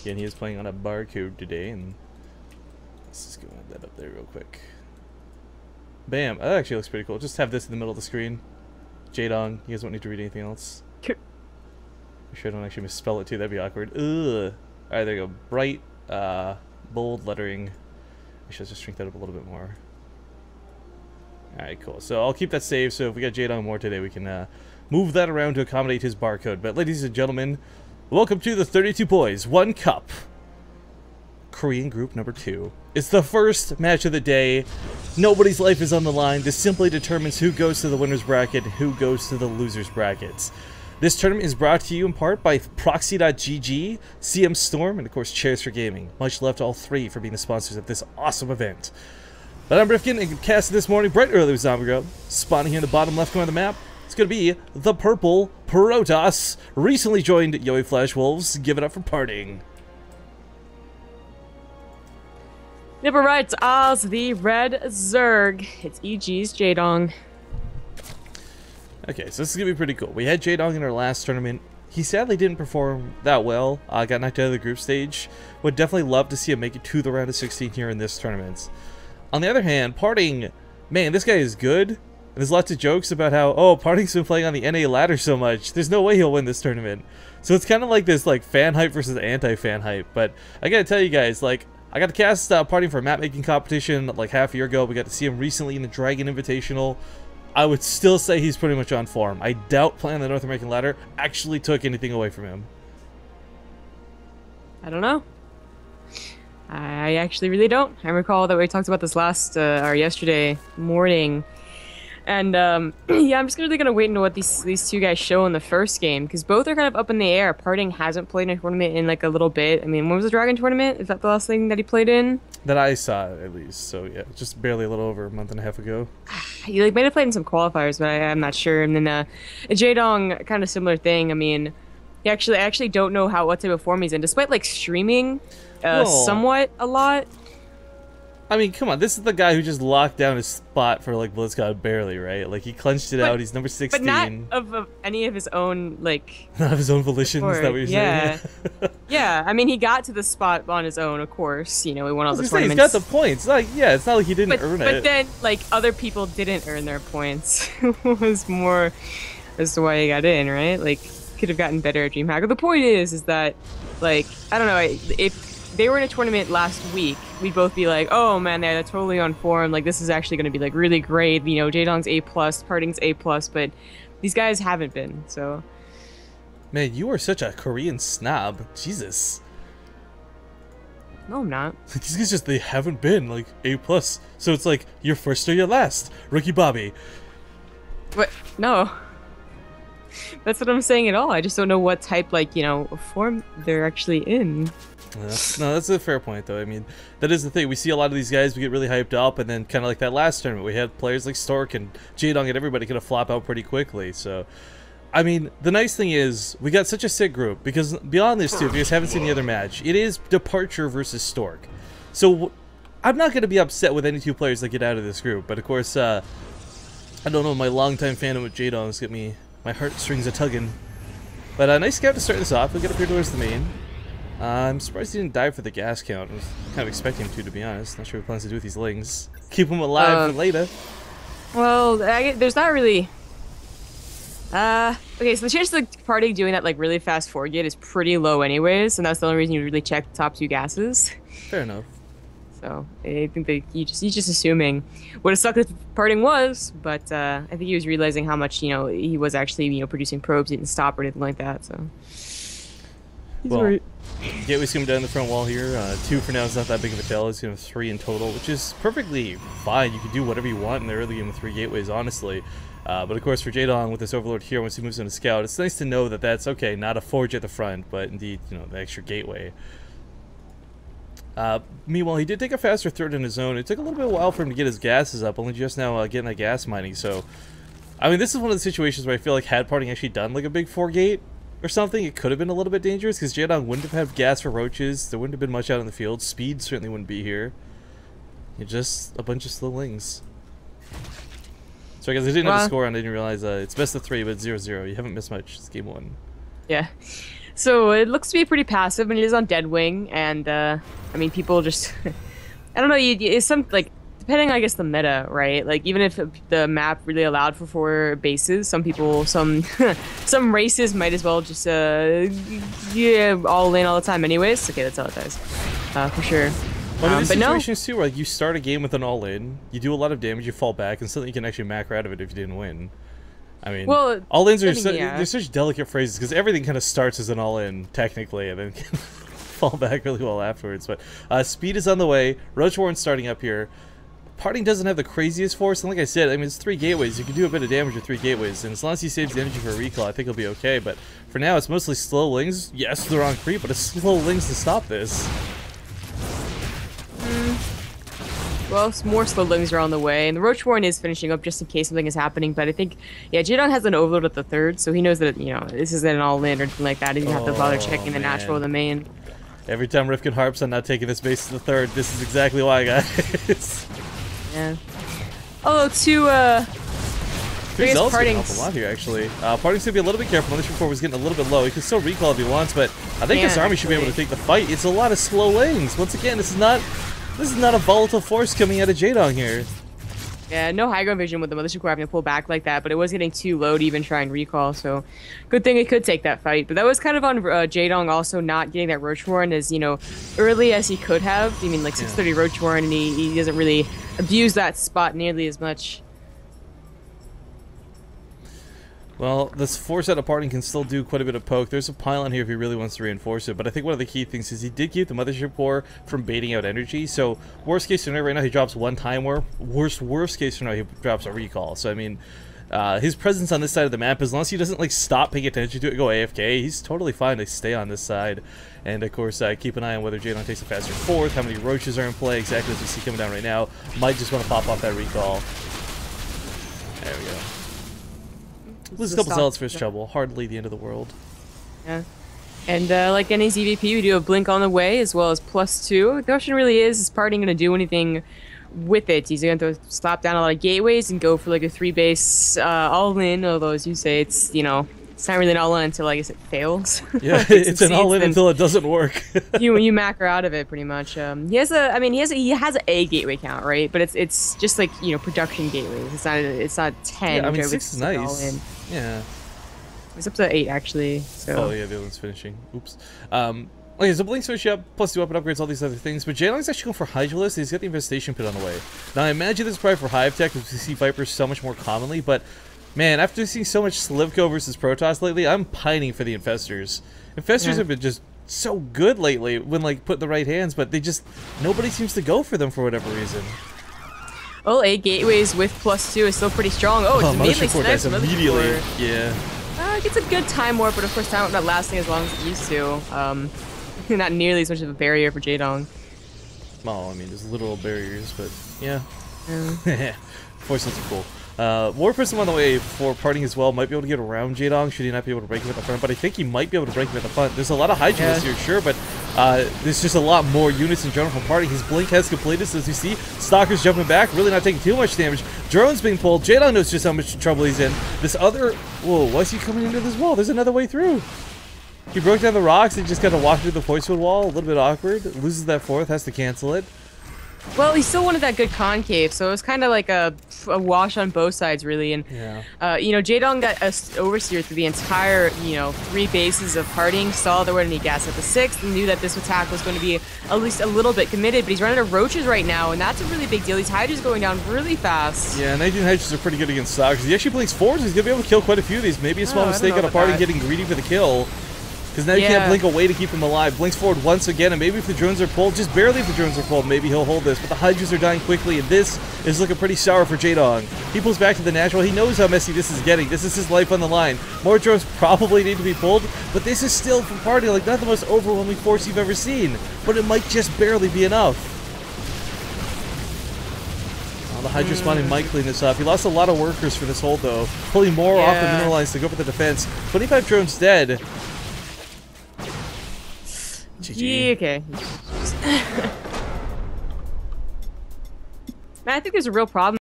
Again, he is playing on a barcode today, and let's just go add that up there real quick. Bam! That actually looks pretty cool. Just have this in the middle of the screen. Jaedong. You guys won't need to read anything else. Make sure I don't actually misspell it too. That'd be awkward. Ugh. Alright, there you go. Bright, bold lettering. I should just shrink that up a little bit more. Alright, cool. So I'll keep that saved, so if we got Jaedong more today, we can move that around to accommodate his barcode. But ladies and gentlemen, welcome to the 32Boys1Cup. Korean group number 2. It's the first match of the day. Nobody's life is on the line. This simply determines who goes to the winner's bracket and who goes to the loser's brackets. This tournament is brought to you in part by Proxy.gg, CM Storm, and of course Chairs for Gaming. Much love to all three for being the sponsors of this awesome event. But I'm Rifkin, and cast this morning bright early with Zombie Grub. Spawning here in the bottom left corner of the map, it's going to be the purple Protoss. Recently joined Yoey Flash Wolves. Give it up for partying. Nipper writes as the red Zerg. It's EG's Jaedong. Okay, so this is going to be pretty cool. We had Jaedong in our last tournament. He sadly didn't perform that well. Got knocked out of the group stage. Would definitely love to see him make it to the round of 16 here in this tournament. On the other hand, Parting, man, this guy is good. And there's lots of jokes about how, oh, Parting's been playing on the NA ladder so much. There's no way he'll win this tournament. So it's kind of like this like fan hype versus anti-fan hype. But I got to tell you guys, like, I got to cast Parting for a map making competition like half a year ago. We got to see him recently in the Dragon Invitational. I would still say he's pretty much on form. I doubt playing on the North American ladder actually took anything away from him. I don't know. I actually really don't. I recall that we talked about this last or yesterday morning, and yeah, I'm just really gonna wait into what these two guys show in the first game because both are kind of up in the air. Parting hasn't played in a tournament in like a little bit. I mean, when was the Dragon tournament? Is that the last thing that he played in? That I saw, at least. So yeah, just barely a little over a month and a half ago. He like might have played in some qualifiers, but I'm not sure. And then Jaedong, kind of similar thing. I mean, I actually don't know what type of form he's in, despite like streaming somewhat a lot. I mean, come on, this is the guy who just locked down his spot for like BlizzCon barely, right? Like he clenched it out. He's number 16. But not of any of his own like. Not of his own volition. Is that what you're saying? Yeah. I mean, he got to the spot on his own, of course. You know, he won all the tournaments. He's got the points. Like, yeah, it's not like he didn't earn it. But then, like, other people didn't earn their points. Was more as to why he got in, right? Like, could have gotten better at DreamHack. But the point is that, like, I don't know, if they were in a tournament last week, we'd both be like, oh man, they're totally on form. Like, this is actually going to be like really great. You know, Jaedong's A+, Parting's A+, but these guys haven't been. So, man, you are such a Korean snob. Jesus. No, I'm not. These guys they haven't been like A+. So it's like you're first or you're last. Rookie Bobby. What? No. That's what I'm saying at all. I just don't know what type, like, you know, of form they're actually in. No, that's a fair point, though. I mean, that is the thing. We see a lot of these guys, we get really hyped up, and then kind of like that last tournament, we had players like Stork and Jaedong and everybody kind of flop out pretty quickly. So, I mean, the nice thing is, we got such a sick group, because beyond this, too, if you guys haven't seen the other match, it is Departure versus Stork. So, I'm not going to be upset with any two players that get out of this group, but of course, I don't know, my longtime fandom with Jaedong has got me, my heartstrings a-tugging. But a nice scout to start this off. We'll get up here towards the main. I'm surprised he didn't die for the gas count. I was kind of expecting him to be honest. Not sure what he plans to do with these lings. Keep him alive for later. Well, there's not really... okay, so the chance of the party doing that like really fast forward gate is pretty low anyways, and that's the only reason you really check the top two gases. Fair enough. So, I think that he's just assuming what a suck if Parting was, but I think he was realizing how much, you know, he was actually, you know, producing probes, he didn't stop or anything like that, so... He's right. Gateway's coming down the front wall here. 2 for now is not that big of a tell. It's going to have 3 in total, which is perfectly fine. You can do whatever you want in the early game with 3 gateways, honestly. But of course, for Jaedong with this Overlord here, once he moves on a scout, it's nice to know that that's okay, not a forge at the front, but indeed, you know, the extra gateway. Meanwhile, he did take a faster third in his own. It took a little bit of a while for him to get his gases up, only just now getting that gas mining. So, I mean, this is one of the situations where I feel like had Parting actually done like a big 4 gate or something, it could have been a little bit dangerous because Jaedong wouldn't have had gas for roaches. There wouldn't have been much out in the field. Speed certainly wouldn't be here. You're just a bunch of slowlings. So I guess I didn't have a score on. I didn't realize it's best of 3, but 0-0. You haven't missed much. It's game 1. Yeah. So it looks to be pretty passive, and it is on Deadwing, and I mean, people just I don't know. It's some like depending, I guess, the meta, right? Like even if the map really allowed for 4 bases, some people, some races might as well just yeah, all in all the time, anyways. Okay, that's how it does, for sure. Well, there's but situations too where like, you start a game with an all-in, you do a lot of damage, you fall back, and suddenly you can actually macro out of it if you didn't win. I mean, well, all-ins are yeah. they're such delicate phrases because everything kind of starts as an all-in technically, and then can fall back really well afterwards. But speed is on the way. Roach Warren's starting up here. Parting doesn't have the craziest force, and like I said, I mean, it's 3 gateways. You can do a bit of damage with 3 gateways, and as long as he saves the energy for a recall, I think he'll be okay. But for now, it's mostly slow lings. Yes, they're on creep, but it's slow lings to stop this. Well, more slow lings are on the way, and the Roach Warren is finishing up just in case something is happening. But I think, yeah, Jaedong has an overload at the 3rd, so he knows that, you know, this isn't an all-in or anything like that. He doesn't have to bother checking the natural or the main. Every time Rifkin harps on not taking this base to the 3rd, this is exactly why, guys. Yeah. Although, He's also getting off a lot here, actually. Parting's gonna be a little bit careful. This report was getting a little bit low. He can still recall if he wants, but I think this army should be able to take the fight. It's a lot of slow lings. Once again, this is not a volatile force coming out of Jaedong here. Yeah, no high ground vision with the Militia Corps having to pull back like that, but it was getting too low to even try and recall, so good thing it could take that fight. But that was kind of on Jaedong also not getting that Roach Warren as, you know, early as he could have. I mean, like 630 Roach Warren, and he doesn't really abuse that spot nearly as much. Well, this force out of Parting can still do quite a bit of poke. There's a pylon here if he really wants to reinforce it, but I think one of the key things is he did keep the Mothership Core from baiting out energy, so worst case scenario right now he drops 1 time warp. Worst case scenario he drops a recall. So I mean, his presence on this side of the map, as long as he doesn't like stop paying attention to it, go AFK, he's totally fine to stay on this side. And of course, keep an eye on whether Jaedong takes a faster 4th, how many roaches are in play, exactly as we see coming down right now. Might just want to pop off that recall. There we go. Lose a couple zealots for his trouble. Hardly the end of the world. Yeah. And like any ZVP, we do a blink on the way as well as +2. The question really is Parting going to do anything with it? He's going to slap down a lot of gateways and go for like a 3 base all-in, although as you say, it's, you know, it's not really an all-in until I guess it fails. Yeah, it's an all-in until it doesn't work. you macro out of it pretty much. He has a gateway count, right? But it's just like, you know, production gateways. It's not 10. Yeah, I mean 6 is nice. Yeah. It's up to 8 actually. So. Oh yeah, the other one's finishing. Oops. Okay, so Blink's finish up, +2 weapon upgrades, all these other things. But Jaedong's actually going for Hydralisk. He's got the Infestation Pit on the way. Now I imagine this is probably for Hive Tech, because we see Vipers so much more commonly. But man, after seeing so much Slivko versus Protoss lately, I'm pining for the Infestors. Infestors have been just so good lately when like put in the right hands, but nobody seems to go for them for whatever reason. Well, 8 gateways with +2 is still pretty strong. Oh, it's immediately snipes immediately. Yeah. It's a good time warp, but of course time warp not lasting as long as it used to. Not nearly as much of a barrier for Jaedong. Well, I mean, there's literal barriers, but yeah. Forces are cool. War Prism on the way for Parting as well. Might be able to get around Jaedong, should he not be able to break him at the front, but I think he might be able to break him at the front. There's a lot of Hydralisk here, sure, but there's just a lot more units in general from Parting. His blink has completed, so as you see, Stalker's jumping back, really not taking too much damage. Drone's being pulled. Jaedong knows just how much trouble he's in. This other... Whoa, why is he coming into this wall? There's another way through. He broke down the rocks and just kind of walked through the Voicewood wall. A little bit awkward. Loses that 4th, has to cancel it. Well, he still wanted that good concave, so it was kind of like a wash on both sides, really. And you know, Jaedong got oversteered through the entire, you know, 3 bases of Parting. Saw there wasn't any gas at the 6th, and knew that this attack was going to be at least a little bit committed. But he's running out of roaches right now, and that's a really big deal. These Hydras going down really fast. Yeah, 19 Hydras are pretty good against Stalkers. He actually blinks 4s. He's gonna be able to kill quite a few of these. Maybe a small mistake on a Parting getting greedy for the kill. Because now you can't blink away to keep him alive. Blinks forward once again, and maybe if the drones are pulled, just barely if the drones are pulled, maybe he'll hold this. But the Hydras are dying quickly, and this is looking pretty sour for Jaedong. He pulls back to the natural. He knows how messy this is getting. This is his life on the line. More drones probably need to be pulled, but this is still, for Parting, like not the most overwhelming force you've ever seen. But it might just barely be enough. The Hydra spawning might clean this up. He lost a lot of workers for this hold, though. Pulling more off the mineral lines to go for the defense. 25 drones dead. Yeah, okay. Man, I think there's a real problem.